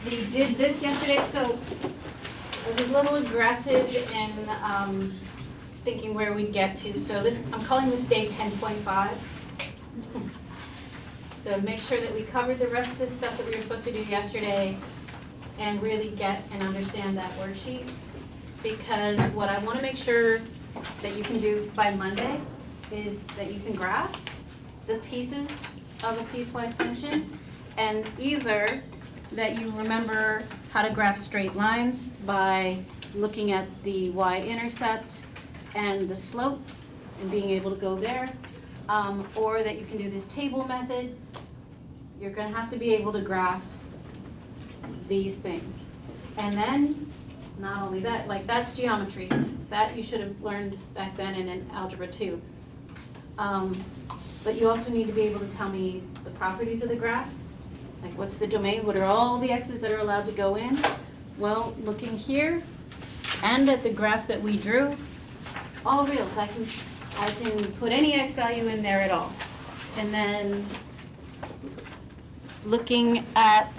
We did this yesterday, so I was a little aggressive in thinking where we'd get to. So this, I'm calling this day 10.5. So make sure that we covered the rest of the stuff that we were supposed to do yesterday and really get and understand that worksheet. Because what I want to make sure that you can do by Monday is that you can graph the pieces of a piecewise function, and either that you remember how to graph straight lines by looking at the y-intercept and the slope and being able to go there, or that you can do this table method. You're going to have to be able to graph these things. And then, not only that, like that's geometry. That you should have learned back then in Algebra 2. But you also need to be able to tell me the properties of the graph. Like what's the domain? What are all the x's that are allowed to go in? Well, looking here and at the graph that we drew, all reals. I can put any x value in there at all. And then looking at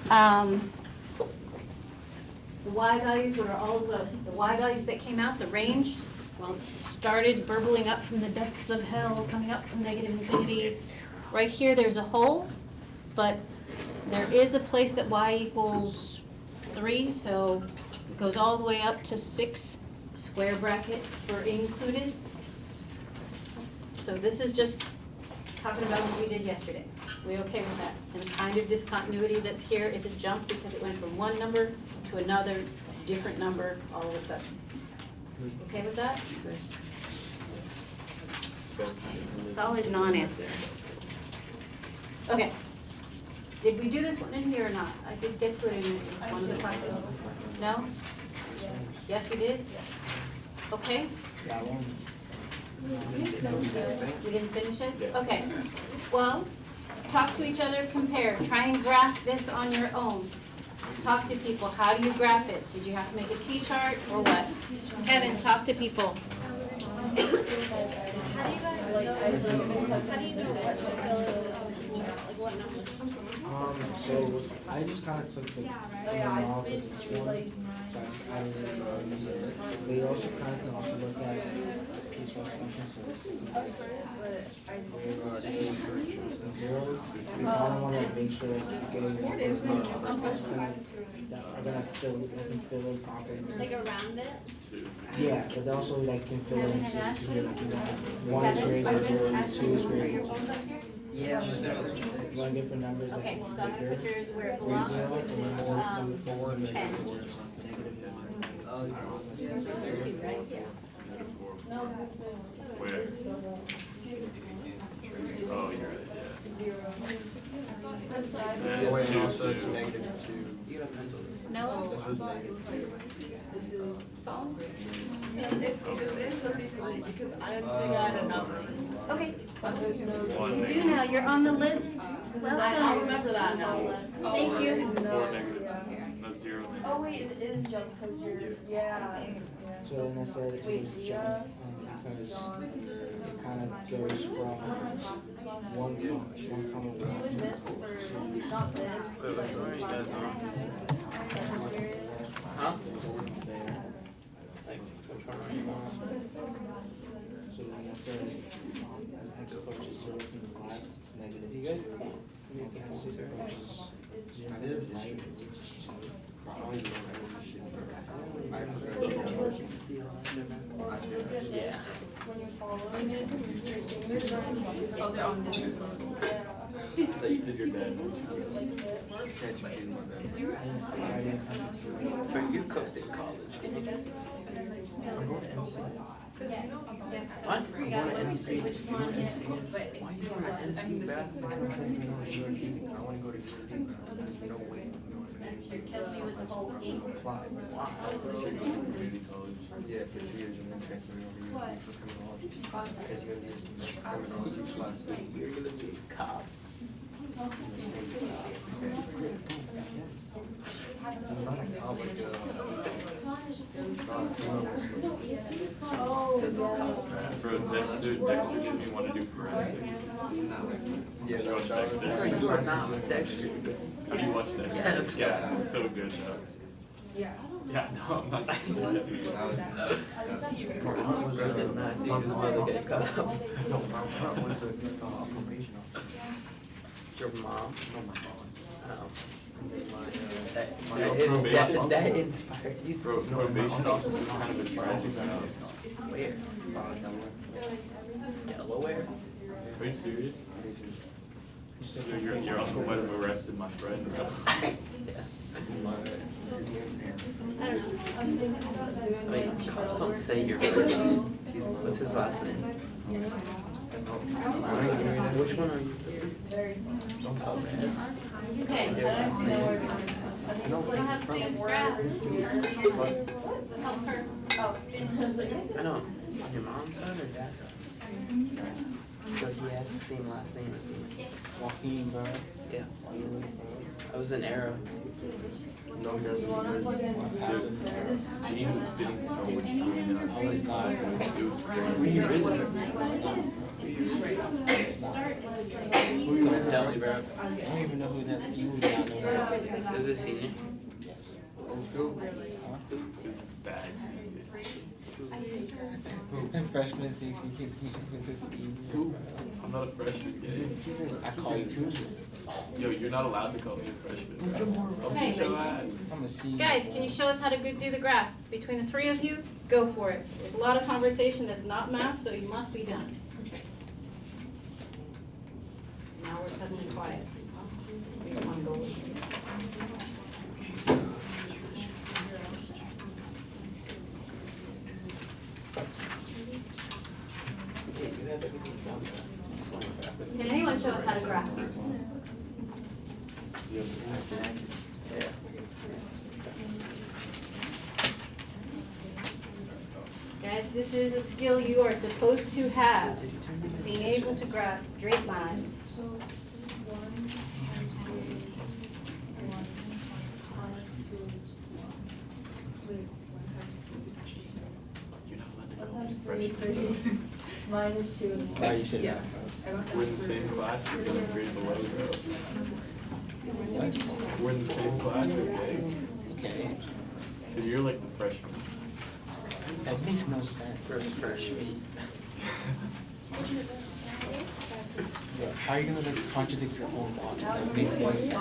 the y values, what are all the y values that came out, the range? Well, it started burbling up from the depths of hell, coming up from negative infinity. Right here, there's a hole, but there is a place that y equals 3, so it goes all the way up to 6, square bracket for included. So this is just talking about what we did yesterday. We okay with that? And the kind of discontinuity that's here is a jump because it went from one number to another, different number all of a sudden. Okay with that? Solid non-answer. Okay. Did we do this one in here or not? I did get to it in at least one of the classes. No? Yes, we did? Okay. We didn't finish it? Okay. Well, talk to each other, compare. Try and graph this on your own. Talk to people. How do you graph it? Did you have to make a T-chart or what? Kevin, talk to people. How do you guys know? How do you know what to fill in the teacher? Like what numbers? So I just kind of took the knowledge of this one. They also kind of can also look at piecewise functions. So zero. You kind of want to make sure that you're getting that are gonna fill in properly. Like around it? Yeah, but they also like can fill in so you can do like 1 is greater than 0, 2 is greater than 0. Yeah. You want to get for numbers like Okay, so I'm going to put yours where it grade belongs, 0 which and then is 4 and 10. negative 1. Two, right? Yeah. Where? Oh, you're right, yeah. And also to negative 2. No? This is it's in 33 because I didn't think I had a number. Okay. One You do negative. now. You're on the list. I'll Welcome. remember that now. Thank you. Four negative, no zero negative. Oh wait, it is jump because you're So then I said it was jump because it kind of goes from one comma one this for not this, but it's Huh? there. So then I said as x approaches 0 from the left, it's negative 2. As x approaches 0 from the right, it's 2. Yeah. when you're following it, your fingers are Oh, they're on different. That you said your dad. But you cooked in college. What? Yeah, let me see which one. Why you going to NC back? I want to go to UAD. No way. You're killing me with the whole game. Community college. Yeah, for 2 years and then transferring over here for criminology. Because you're going to be in criminology class. You're going to be a cop. For Dexter, should you want to do forensics? Yeah, Go no, Dexter. you are not with Dexter. Have you watched that? Yes. Yeah, it's so good though. Yeah. Yeah, no, I'm not. Bro did not see his mother get cut up. No, my mom was a probation officer. Your mom? No, my mom. Oh. My That inspired you. Probation officer is kind of a tragic job. Where? Delaware? Are you serious? Your uncle might have arrested my friend, bro. I don't know. Wait, just don't say your first name. What's his last name? Which one are you? Don't call me. Okay. We'll have Dan's graph. Help her. I know. On your mom's side or dad's side? So he has the same last name as you? Yes. Joaquin, bro. Yeah. I was an arrow. No, that's Dude, Gene was spitting so much between us. I was not. It was Were you crazy. really? Tell me, bro. I don't even know who that, you would not know that. Is it senior? Yes. It was just bad. Freshman thinks you can eat with his senior. I'm not a freshman yet. I call you Tuesday. Yo, you're not allowed to call me a freshman. So I'll beat your ass. I'm a senior. Guys, can you show us how to do the graph? Between the three of you, go for it. There's a lot of conversation that's not math, so you must be done. Now we're suddenly quiet. Here's one goal. Yeah, you have everything down there. Can anyone show us how to graph? Yeah. Yeah. Guys, this is a skill you are supposed to have. Being able to graph straight lines. You're not allowed to call me a freshman. Minus 2. Why you said that? Yes. We're in the same class, you're gonna grade below, bro. We're in the same class, okay? Okay. So you're like the freshman. That makes no sense. For a freshman. Yeah, how are you gonna like contradict your own logic? That makes no sense.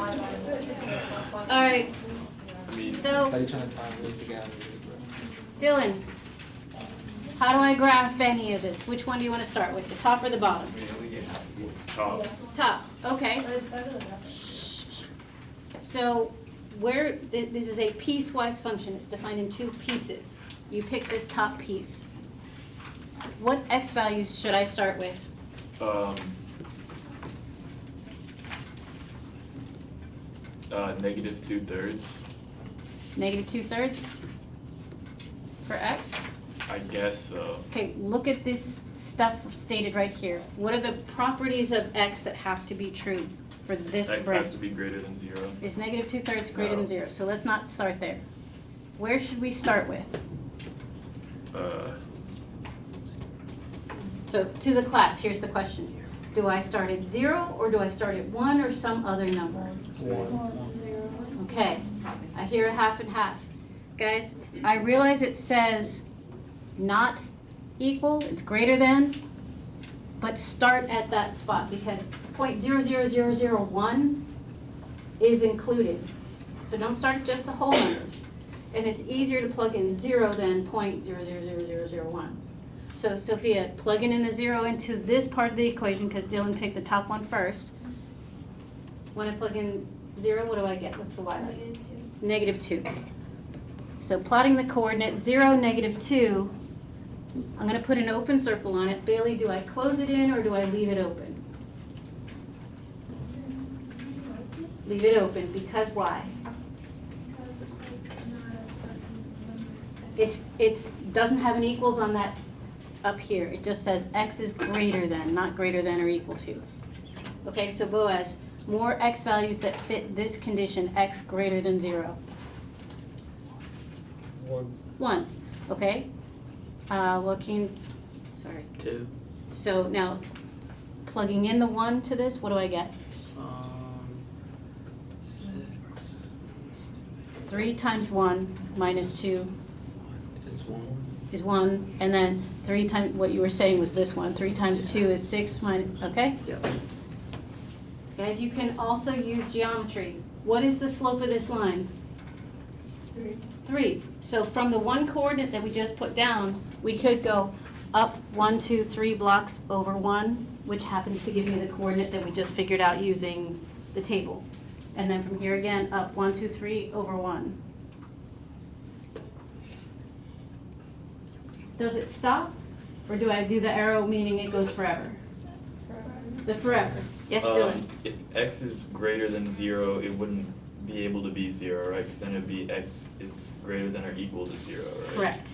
All right, I mean, so How are you trying to find ways to get out of it, bro? Dylan, how do I graph any of this? Which one do you want to start with, the top or the bottom? top. Top, okay. But it's better than that. So where, this is a piecewise function, it's defined in two pieces. You pick this top piece. What x values should I start with? Negative 2/3. Negative 2/3 for x? I guess so. Okay, look at this stuff stated right here. What are the properties of x that have to be true for this X bread? has to be greater than 0. Is negative 2/3 greater No. than 0? So let's not start there. Where should we start with? So to the class, here's the question. Do I start at 0 or do I start at 1 or some other number? Okay, I hear a half and half. Guys, I realize it says not equal, it's greater than, but start at that spot because 0.00001 is included. So don't start at just the whole numbers. And it's easier to plug in 0 than 0.000001. So Sophia, plugging in the 0 into this part of the equation, because Dylan picked the top one first. When I plug in 0, what do I get? What's the y value? Negative 2. So plotting the coordinate 0, negative 2, I'm going to put an open circle on it. Bailey, do I close it in or do I leave it open? Leave it open, because why? It's doesn't have an equals on that up here. It just says x is greater than, not greater than or equal to. Okay, so Boaz, more x values that fit this condition, x greater than 0. 1, okay? Joaquin, sorry. 2. So now, plugging in the 1 to this, what do I get? 6. 3 times 1 minus 2 Is one. is 1, and then 3 times, what you were saying was this one, 3 times 2 is 6 minus, okay? Yeah. Guys, you can also use geometry. What is the slope of this line? 3. So from the one coordinate that we just put down, we could go up 1, 2, 3 blocks over 1, which happens to give me the coordinate that we just figured out using the table. And then from here again, up 1, 2, 3 over 1. Does it stop? Or do I do the arrow meaning it goes forever? The forever. Yes, Dylan? If x is greater than 0, it wouldn't be able to be 0, right? Because then it'd be x is greater than or equal to 0, right? Correct.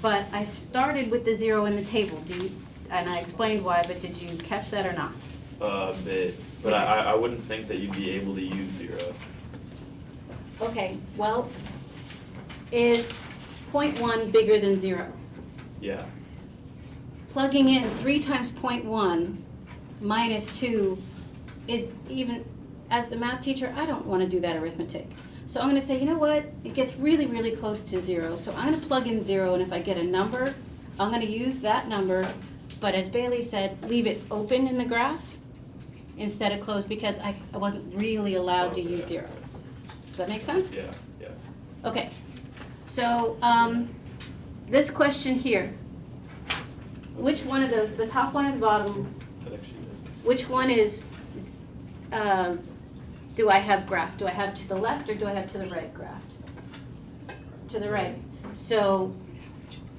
But I started with the 0 in the table, and I explained why, but did you catch that or not? A bit, but I wouldn't think that you'd be able to use 0. Okay, well, is 0.1 bigger than 0? Yeah. Plugging in 3 times 0.1 minus 2 is even, as the math teacher, I don't want to do that arithmetic. So I'm going to say, you know what, it gets really, really close to 0. So I'm going to plug in 0, and if I get a number, I'm going to use that number. But as Bailey said, leave it open in the graph instead of closed, because I wasn't really allowed to use 0. Does that make sense? Yeah, yeah. Okay, so this question here, which one of those, the top one and the bottom, That actually does. which one is, do I have graph? Do I have to the left or do I have to the right graph? To the right. So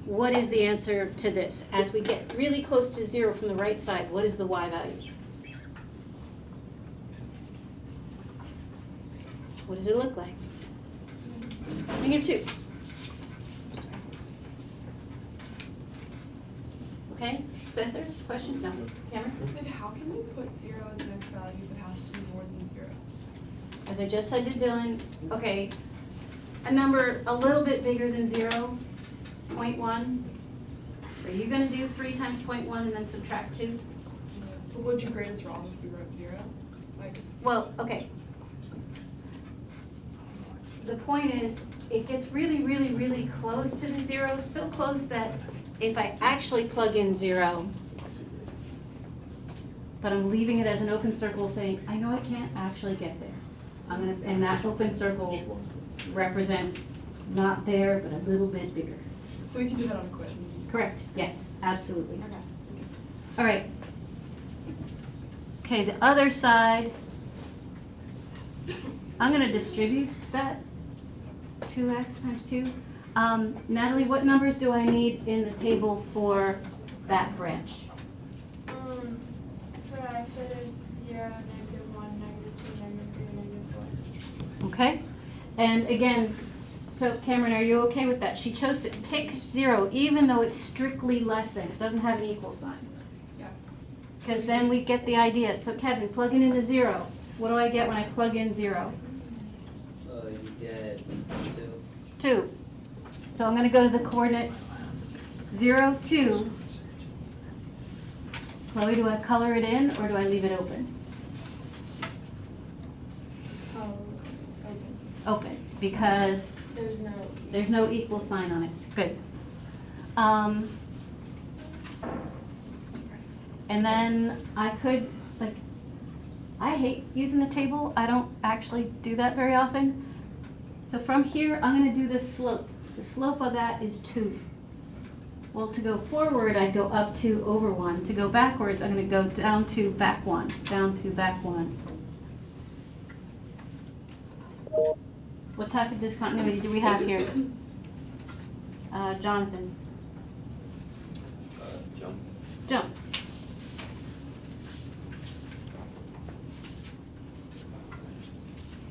what is the answer to this? As we get really close to 0 from the right side, what is the y value? What does it look like? -2. Okay, Spencer, question? No, Cameron? But how can you put 0 as an x value if it has to be more than 0? As I just said to Dylan, okay, a number a little bit bigger than 0, 0.1. Are you gonna do 3 times 0.1 and then subtract 2? But would you grade us wrong if we wrote 0? Like, Well, okay. The point is, it gets really, really, really close to the 0, so close that if I actually plug in 0, but I'm leaving it as an open circle saying, I know I can't actually get there. I'm gonna, and that open circle represents not there, but a little bit bigger. so we can do that on a quiz. Correct, yes, absolutely. All right. Okay, the other side, I'm gonna distribute that, 2x times 2. Natalie, what numbers do I need in the table for that branch? For x, it is 0, -1, -2, -3, -4. Okay, and again, so Cameron, are you okay with that? She chose to pick 0 even though it's strictly less than, it doesn't have an equal sign. Yeah. Because then we get the idea. So Kevin, plugging into 0. What do I get when I plug in 0? You get 2. 2. So I'm going to go to the coordinate 0, 2. Chloe, do I color it in or do I leave it open? Oh, open. Open, because There's no. no equal sign on it. Good. And then I could, like, I hate using the table. I don't actually do that very often. So from here, I'm going to do the slope. The slope of that is 2. Well, to go forward, I'd go up 2 over 1. To go backwards, I'm going to go down 2, back 1. Down 2, back 1. What type of discontinuity do we have here? Jonathan? Jump. Jump.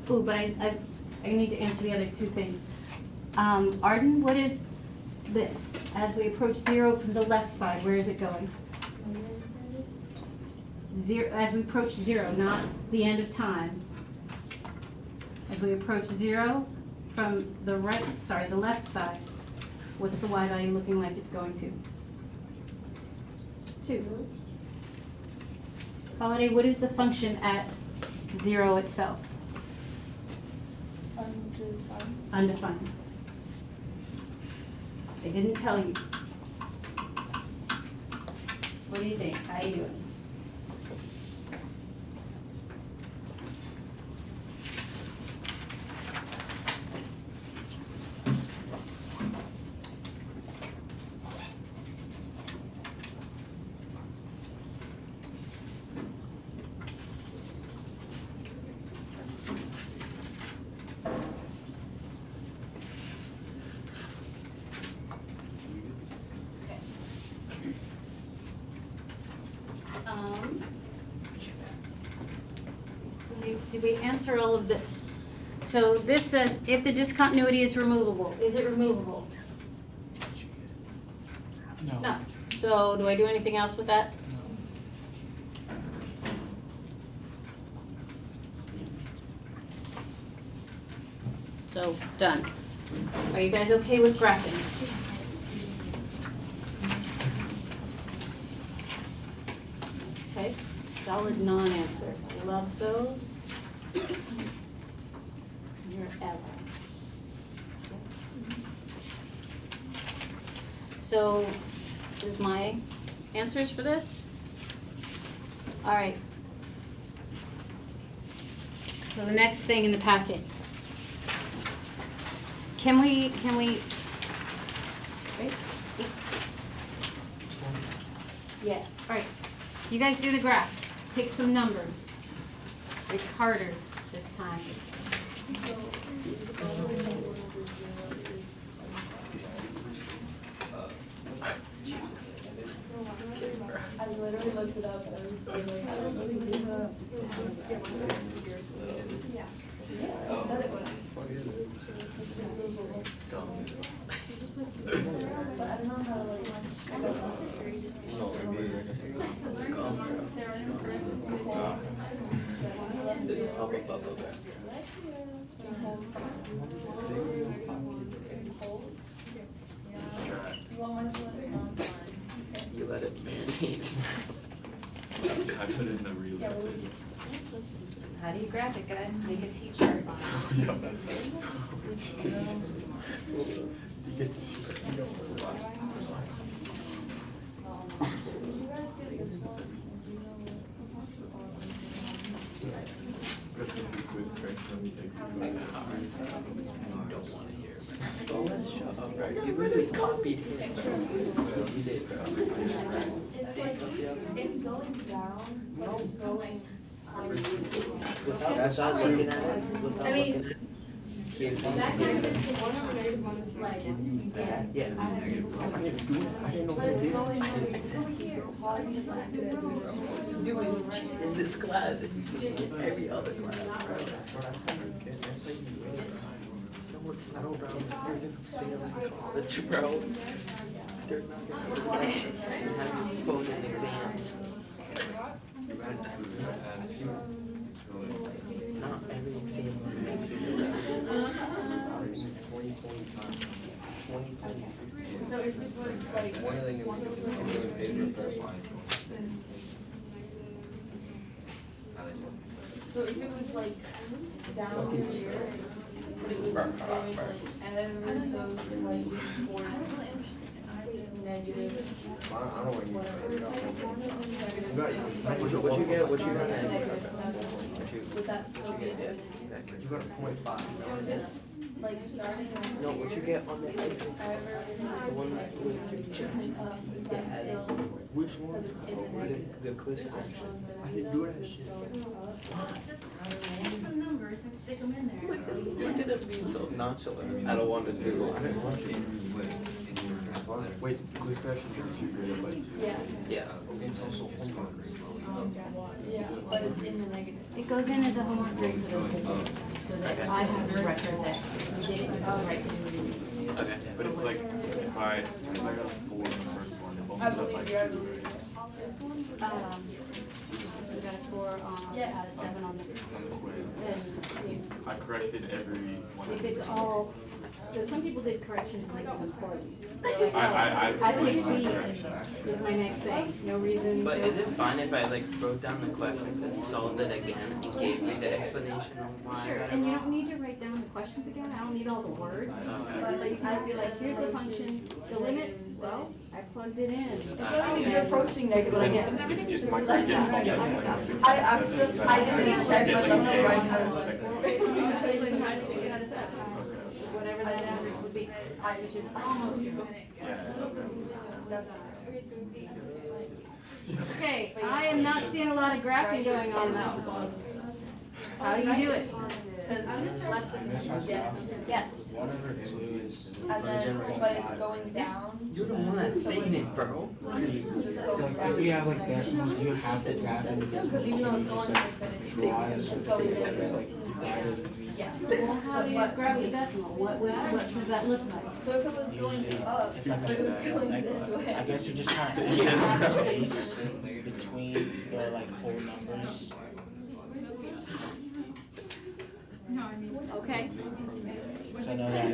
Ooh, but I need to answer the other 2 things. Arden, what is this? As we approach 0 from the left side, where is it going? 0, as we approach 0, not the end of time. As we approach 0 from the the left side, what's the y value looking like it's going to? 2. Holiday, what is the function at 0 itself? Undefined. I didn't tell you. What do you think? How you doing? So did we answer all of this? So this says, if the discontinuity is removable, is it removable? No. So do I do anything else with that? So, done. Are you guys okay with graphing? Okay, solid non-answer. Love those. Your ever. Yes. So, this is my answers for this. All right. So the next thing in the packet. Can we, right? Is this- Yeah, all right. You guys do the graph. Pick some numbers. It's harder this time. I literally looked it up and I was so like, I don't know who did that. Yeah. I said it was. But I don't know how to like. You let it marinate. I put in the real. How do you graph it, guys? Make a t-shirt. Don't want to hear. Oh, let's shut up, right? You literally copied him. You did, bro. It's like, it's going down, but it's going Without looking at it, I mean, looking at it. that kind of is the one on the negative one is like, Yeah. I didn't know but what it's to do. going over, it's over here. You would cheat in this class if you cheat in every other class, bro. No, it's not around. You're gonna fail in college, bro. They're not gonna do that shit and have you phone in exams. Not every exam will make you. So if it was like. One thing that we do is I'm doing paper personalized. So if it was like down here, but it was going like ever so slightly toward negative. I don't know what you What you get? What you got? Negative 7, would that still be Yeah, it? exactly. You got a point five. So if it's like starting at No, what you get on the exit, ever the one with your check. up, is that Yeah. still, Which because one? it's in the negative. The quiz As question. opposed to I didn't do that it's shit. going up. just pick some numbers and stick them in there. Look at it being so nonchalant. I don't want to do. I didn't want to. Wait, quiz questions are 2 graded by 2. Yeah, Yeah. It's also homework. yeah, but it's in the negative. It goes in as a homework grade for those kids, so that I have a record that you did it, you go right to the. Okay. But it's like, if I got a 4 in the first one, it bumps I it up by believe you, I 2. believe you. We got a 4 on, Yeah. out of 7 on the, On the quiz. and I corrected every one. if it's all, so some people did corrections like important. I I think totally B corrections. is my next thing, no reason. But to- is it fine if I like wrote down the questions and solved it again and gave me the explanation on why? I Sure, got it and you wrong? don't need to write down the questions again, I don't need all the words. So you can just be like, here's the function, the limit, well, I plugged it in. You're approaching negative. What I get. I actually, I didn't check my left and right hand. Whatever that average would be, which is almost zero. Okay, I am not seeing a lot of graphing going on though. How do you do it? Yes. 1 over 2 is. And then, but it's going down. You're the one that's saying it, bro. It's going Like, down. if you have like decimals, you have to graph it. Because even though it's going to infinity, Draw it so it's going it's down. like divided. Yeah. Well, how do you grab the decimal? What does that look like? So if it was going up, It's like but it was going this I way. guess you just have to have space between the like whole numbers. Okay, So I know that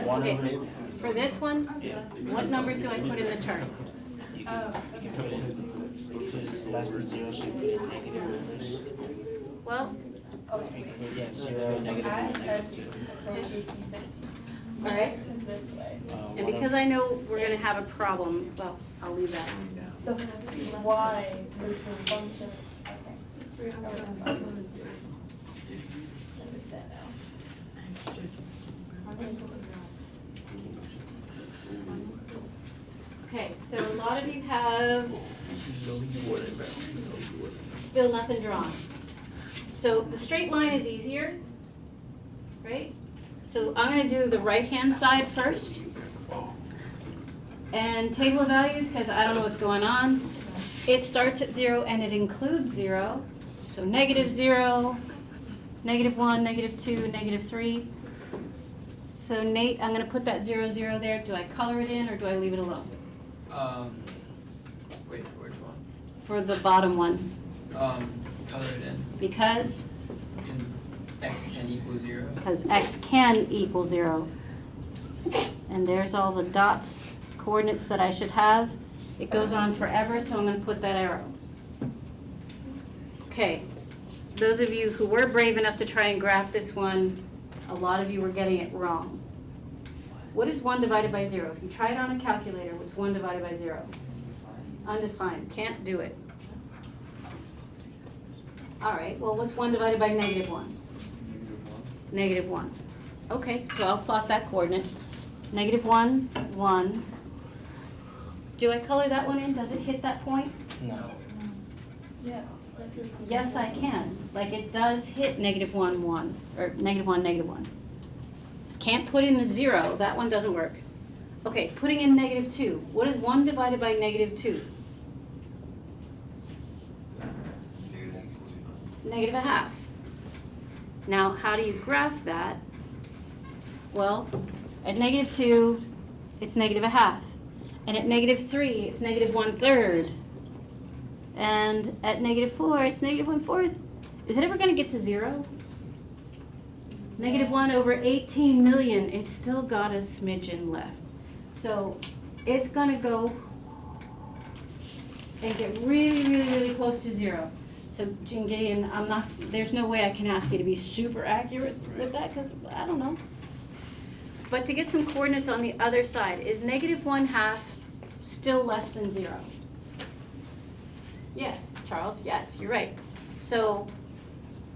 1 over. okay. For this one, what numbers do I put in the chart? You can put in, if it's less than 0, so you put in negative numbers. Well, You can put, 0, negative 1, Add negative X 2. approaches infinity. alright. This is this way. And because I know we're gonna have a problem, well, I'll leave that. The y is the function. Okay. Understand now. Okay, so a lot of you have still nothing drawn. So the straight line is easier, right? So I'm gonna do the right-hand side first. And table of values, because I don't know what's going on. It starts at 0 and it includes 0. So -0, -1, -2, -3. So Nate, I'm gonna put that 0, 0 there. Do I color it in or do I leave it alone? Wait, for which one? For the bottom one, Color it in, because because x can equal 0. x can equal 0. And there's all the dots, coordinates that I should have. It goes on forever, so I'm gonna put that arrow. Okay, those of you who were brave enough to try and graph this one, a lot of you were getting it wrong. What is 1 divided by 0? If you try it on a calculator, what's 1 divided by 0? Undefined, can't do it. All right, well, what's 1 divided by -1? -1. Okay, so I'll plot that coordinate. -1, 1. Do I color that one in? Does it hit that point? No. Yeah. Yes, I can. Like, it does hit -1, 1, or -1, -1. Can't put in the 0, that one doesn't work. Okay, putting in -2. What is 1 divided by -2? -1/2. Now, how do you graph that? Well, at -2, it's -1/2. And at -3, it's -1/3. And at -4, it's -1/4. Is it ever gonna get to 0? -1 over 18 million, it's still got a smidgen left. So it's gonna go and get really, really, really close to 0. So Jean Gideon, there's no way I can ask you to be super accurate with that, because I don't know. But to get some coordinates on the other side, is -1/2 still less than 0? Yeah, Charles, yes, you're right. So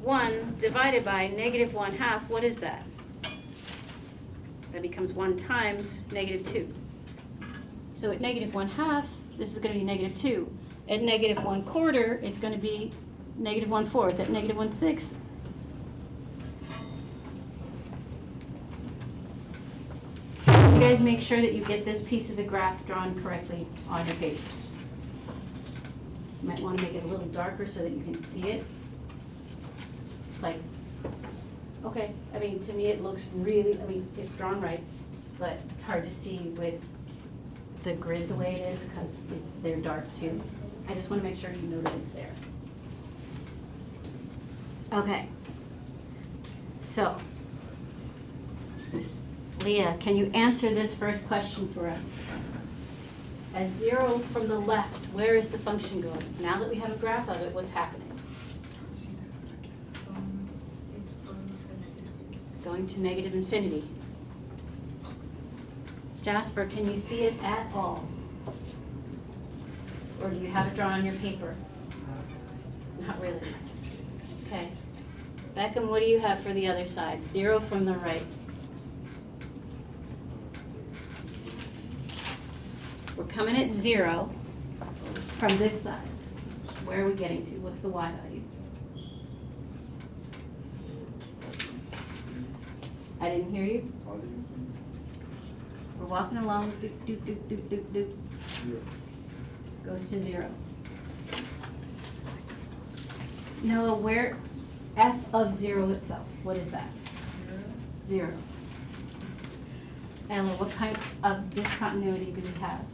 1 divided by -1/2, what is that? That becomes 1 times -2. So at -1/2, this is going to be -2. At -1/4, it's going to be -1/4. At -1/6. You guys make sure that you get this piece of the graph drawn correctly on your papers. You might want to make it a little darker so that you can see it. Like, okay, I mean, to me it looks really, it's drawn right, but it's hard to see with the grid the way it is because they're dark too. I just want to make sure you know that it's there. Okay. So, Leah, can you answer this first question for us? As 0 from the left, where is the function going? Now that we have a graph of it, what's happening? Going going to negative infinity. Jasper, can you see it at all? Or do you have it drawn on your paper? Not really. Okay. Beckham, what do you have for the other side? 0 from the right. We're coming at 0 from this side. Where are we getting to? What's the y value? I didn't hear you. We're walking along, doop, doop, doop, doop, doop, doop. Goes to 0. Noah, where f of 0 itself, what is that? 0. Ella, what kind of discontinuity do we have?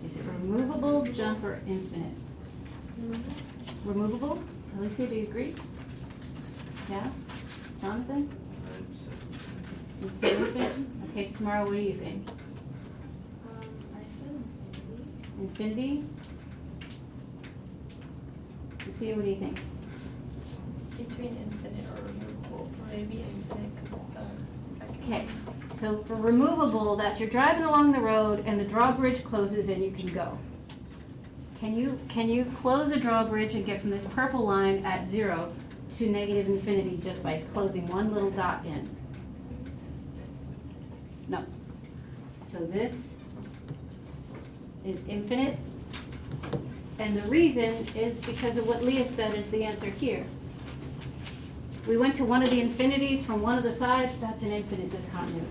Is it removable, jump, or infinite? Removable? Alicia, do you agree? Yeah? Jonathan? It's infinite? Okay, Samara, what do you think? I said Infinity? Lucia, what do you think? between infinite or removable, maybe infinite because second. Okay, so for removable, that's you're driving along the road and the drawbridge closes and you can go. Can you close a drawbridge and get from this purple line at 0 to negative infinity just by closing one little dot in? No. So this is infinite. And the reason is because of what Leah said is the answer here. We went to one of the infinities from one of the sides, that's an infinite discontinuity.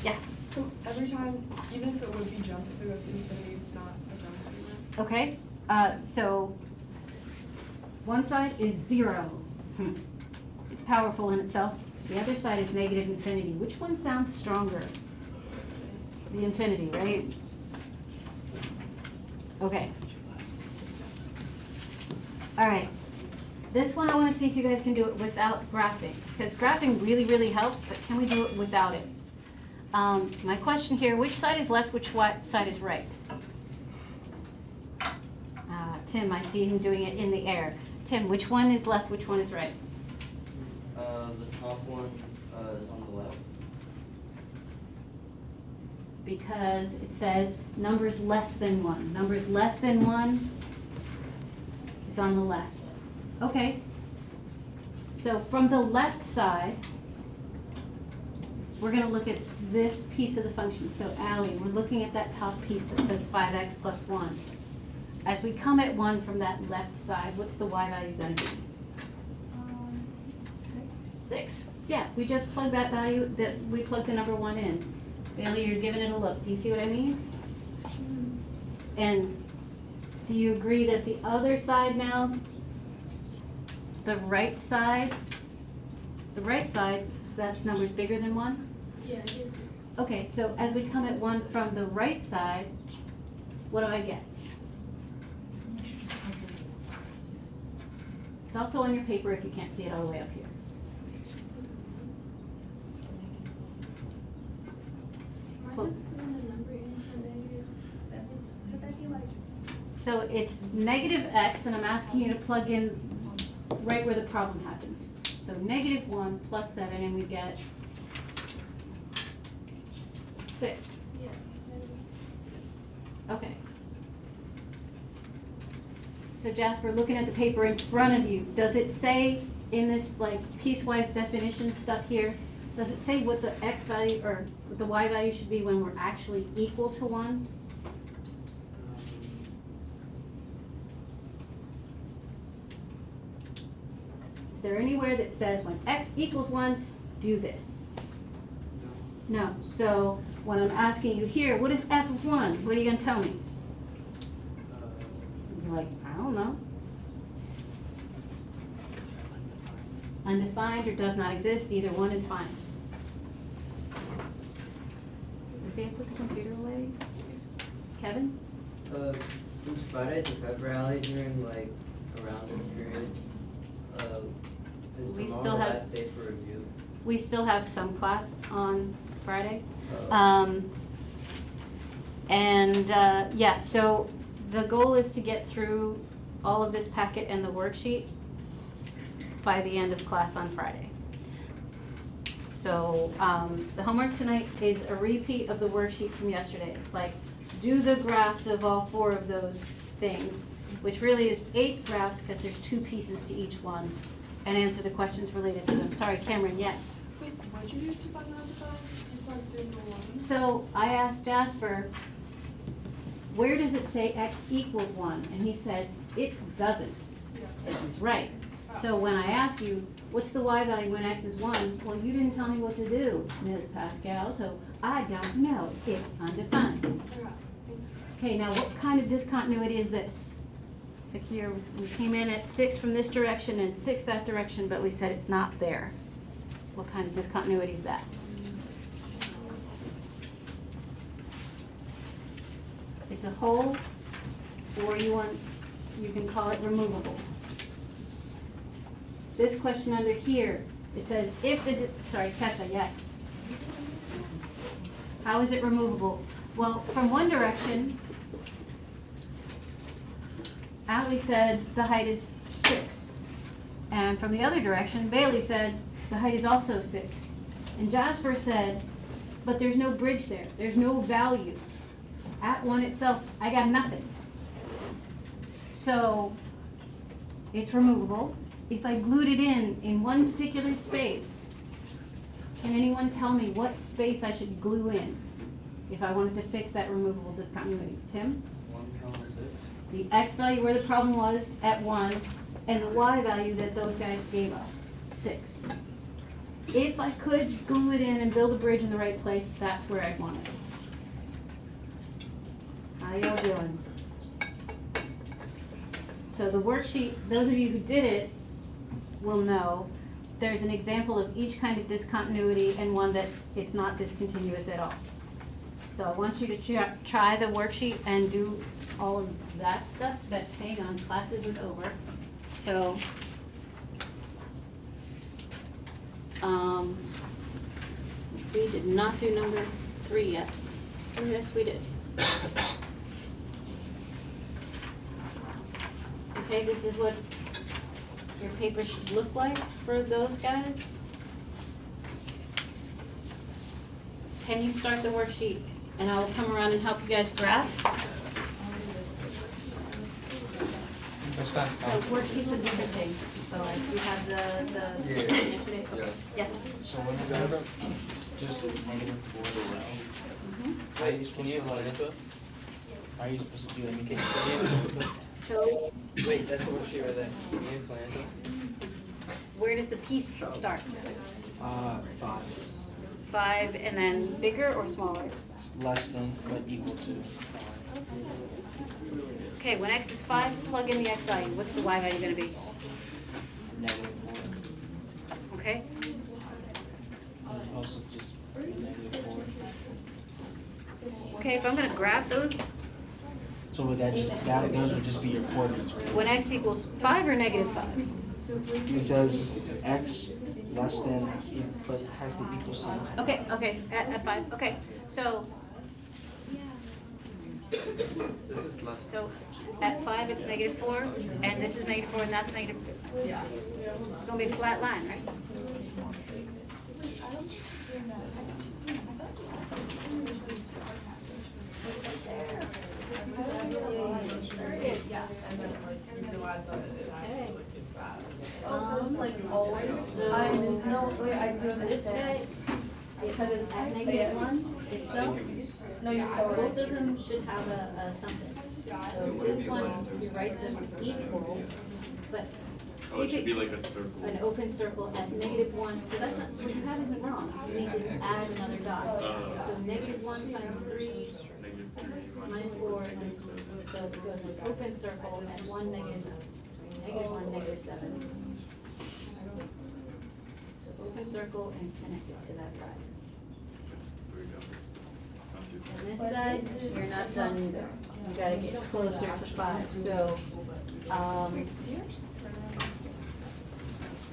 Yeah, So every time, even if it would be jump, if it goes to infinity, it's not a jump anymore. okay. So one side is 0. It's powerful in itself. The other side is negative infinity. Which one sounds stronger? The infinity, right? Okay. All right. This one I want to see if you guys can do it without graphing, because graphing really, really helps, but can we do it without it? My question here, which side is left, which side is right? Tim, I see him doing it in the air. Tim, which one is left, which one is right? The top one, is on the left. Because it says numbers less than 1. Numbers less than 1 is on the left. Okay. So from the left side, we're going to look at this piece of the function. So Allie, we're looking at that top piece that says 5x plus 1. As we come at 1 from that left side, what's the y value going to be? 6. Yeah, we just plugged that value, that we plugged the number 1 in. Bailey, you're giving it a look. Do you see what I mean? And do you agree that the other side now, the right side, that's numbers bigger than 1? Yeah, I do. Okay, so as we come at 1 from the right side, what do I get? It's also on your paper if you can't see it all the way up here. Why just putting the number in for negative 7? Could that be like? So it's negative x, and I'm asking you to plug in right where the problem happens. So negative 1 plus 7, and we get 6. Yeah. Okay. So Jasper, looking at the paper in front of you, does it say in this like piecewise definition stuff here, does it say what the x value or what the y value should be when we're actually equal to 1? Is there anywhere that says when x equals 1, do this? No. So when I'm asking you here, what is f of 1? What are you going to tell me? You're like, I don't know. Undefined or does not exist, either one is fine. See, I put the computer away. Kevin? Since Friday's a pep rally during like around this period, is We tomorrow still the have- last day for review? We still have some class on Friday. Yeah, so the goal is to get through all of this packet and the worksheet. by the end of class on Friday. So, the homework tonight is a repeat of the worksheet from yesterday. Like, do the graphs of all 4 of those things, which really is 8 graphs because there's 2 pieces to each one, and answer the questions related to them. Sorry, Cameron, yes? Wait, what'd you do to find out the part doing the one? So I asked Jasper, where does it say x equals 1? And he said, it doesn't. And he's right. So when I ask you, what's the y value when x is 1? Well, you didn't tell me what to do, Ms. Pascal, so I don't know. It's undefined. Okay, now what kind of discontinuity is this? Like here, we came in at 6 from this direction and 6 that direction, but we said it's not there. What kind of discontinuity is that? It's a whole, or you can call it removable. This question under here, it says if the, sorry, Tessa, yes. How is it removable? Well, from one direction, Allie said the height is 6. And from the other direction, Bailey said the height is also 6. And Jasper said, but there's no bridge there. There's no value. At 1 itself, I got nothing. So it's removable. If I glued it in one particular space, can anyone tell me what space I should glue in if I wanted to fix that removable discontinuity? Tim? 1,6. The x value where the problem was at 1, and the y value that those guys gave us, 6. If I could glue it in and build a bridge in the right place, that's where I'd want it. How y'all doing? So the worksheet, those of you who did it will know there's an example of each kind of discontinuity and one that it's not discontinuous at all. So I want you to try the worksheet and do all of that stuff, but hang on, class isn't over. So, we did not do number 3 yet. Oh, yes, we did. Okay, this is what your paper should look like for those guys. Can you start the worksheet? And I will come around and help you guys graph. That's not, So worksheet's a different thing. Otherwise, we have the Yeah. yesterday. Okay. Yes. so when you go, just -4 to row. Mhm. How are you supposed to like, how are you supposed to do it? Can you So Wait, that's the worksheet right there. Can you explain it? where does the piece start? 5. 5 and then bigger or smaller? Less than, but equal to. Okay, when x is 5, plug in the x value. What's the y value gonna be? -4. Okay? Also just -4. Okay, if I'm gonna graph those, So would that just, those would just be your coordinates, right? when x equals 5 or -5? It says x less than, but has the equal signs. Okay, at 5, okay. So at 5, it's -4, and this is -4, and that's negative. Yeah. It's gonna be a flat line, right? Like always. So, No, wait, I do this guy, because it's at -1 itself, No, you saw both of them should have a something. So this one, you write them equal, but Oh, it should be like a circle. an open circle at -1, so that's not, what you have isn't wrong, you need to add another dot. So -1 times 3 -3 minus 4, so it goes an open circle at 1, -1, -7. So open circle and connect it to that side. There we go. Sounds good. And this side, you're not done either. You gotta get closer to 5, so,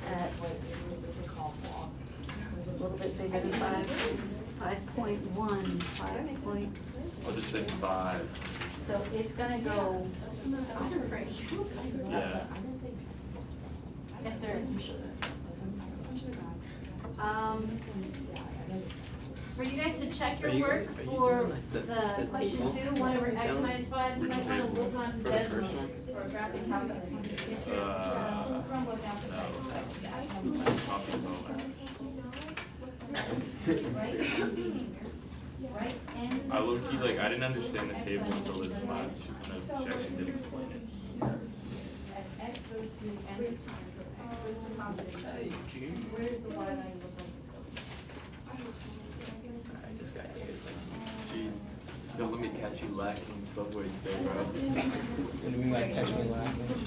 at a little bit bigger than 5, 5.1, 5 point, I'll just say 5. so it's gonna go, Yeah. Yes, sir. For you guys to check your work for the question 2, 1 over x minus 5, you might want to look on Desmos for graphic calculator. Get your Chromebook out for that. Right in. I low-key, like, I didn't understand the table until this class. She actually did explain it. As x goes to n times, so x goes to positive. Where does the y line look like it's going? I just got here. Gee, don't let me catch you lacking Subway today, bro. What do you mean by catch me laughing?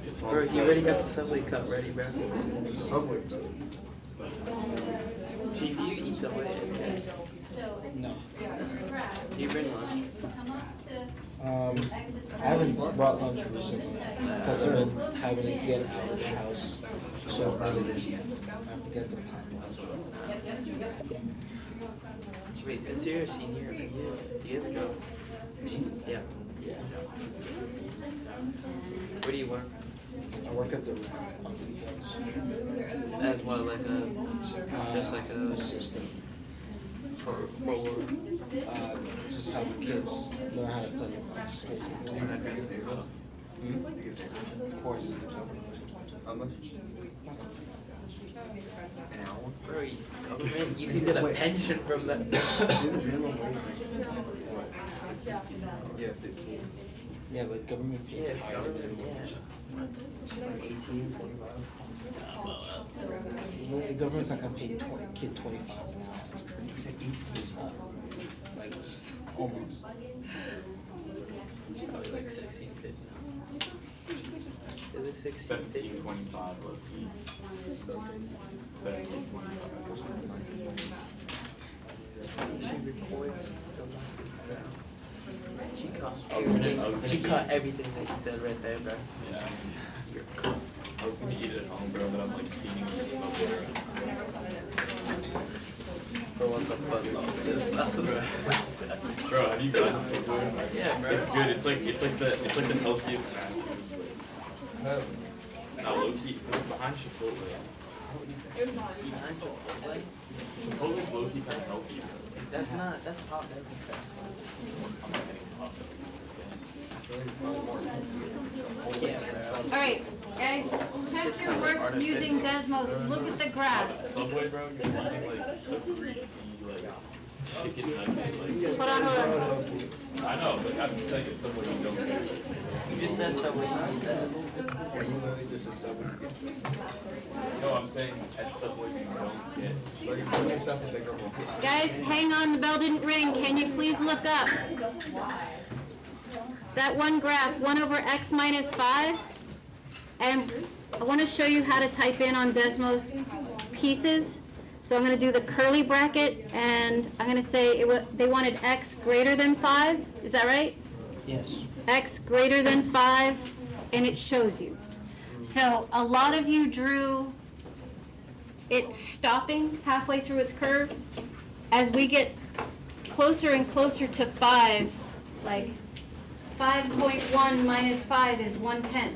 It's Bro, you already got the Subway cup ready, bro. Subway though. Chief, you eat Subway every day. So, No. Do you bring lunch? come up to I haven't brought lunch recently because I've been having to get out of the house. So I forget to pack lunch. Wait, since you're a senior, do you have a job? Yeah. Where do you work? I work at the Uncle Joe's. As what, like a, just like a assistant. for Just helping kids learn how to play the drums, basically. stuff? Of course. How much? An hour? Bro, government, you can get a pension from that. Minimum wage. What? Yeah, 15. Yeah, but government pays Yeah, higher government, than yeah. Like 18, 25. the government's not gonna pay kid $25 an hour. That's crazy. Like almost. Probably like 16, 15. Is it 16, 1725 low-key. 1725. She records the lessons down. She caught I was gonna everything. She eat. caught everything that you said right there, bro. Yeah. You're cool. I was gonna eat it at home, bro, but I'm like eating it somewhere. For what the fuck Bro, have you gotten Subway? Yeah, bro. It's good. It's like the healthiest fast food place. No, low-key, it's behind Chipotle. Chipotle's low-key kind of healthy, bro. That's pop, that's I'm not getting popped. yeah, bro. Alright, guys, check your work using Desmos, look at the graph. Subway, bro, you're finding like a greasy, like, chicken nugget, like. Hold on. I know, but I'm just saying it's Subway you don't get. You just said Subway, you eat that. Are you literally just a Subway? No, I'm saying at Subway you don't get. Like, when you stop and take over. Guys, hang on, the bell didn't ring, can you please look up? That one graph, 1 over x minus 5, and I want to show you how to type in on Desmos pieces. So I'm going to do the curly bracket, and I'm going to say they wanted x greater than 5, is that right? Yes. X greater than 5, and it shows you. So a lot of you drew it stopping halfway through its curve. As we get closer and closer to 5, like 5.1 minus 5 is 1/10,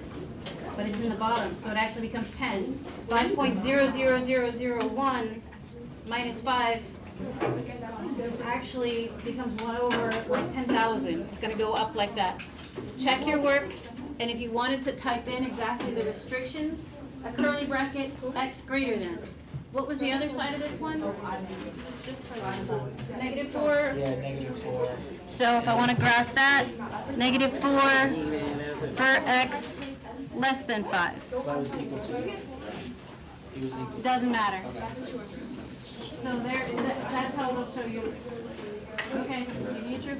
but it's in the bottom, so it actually becomes 10. 5.00001 minus 5 actually becomes 1 over like 10,000. It's going to go up like that. Check your work, and if you wanted to type in exactly the restrictions, a curly bracket, x greater than. What was the other side of this one? -4? Yeah, -4. So if I want to graph that, -4 for x less than 5. That was equal to. It was equal. Doesn't matter. Okay. So that's how it'll show you. Okay, you need your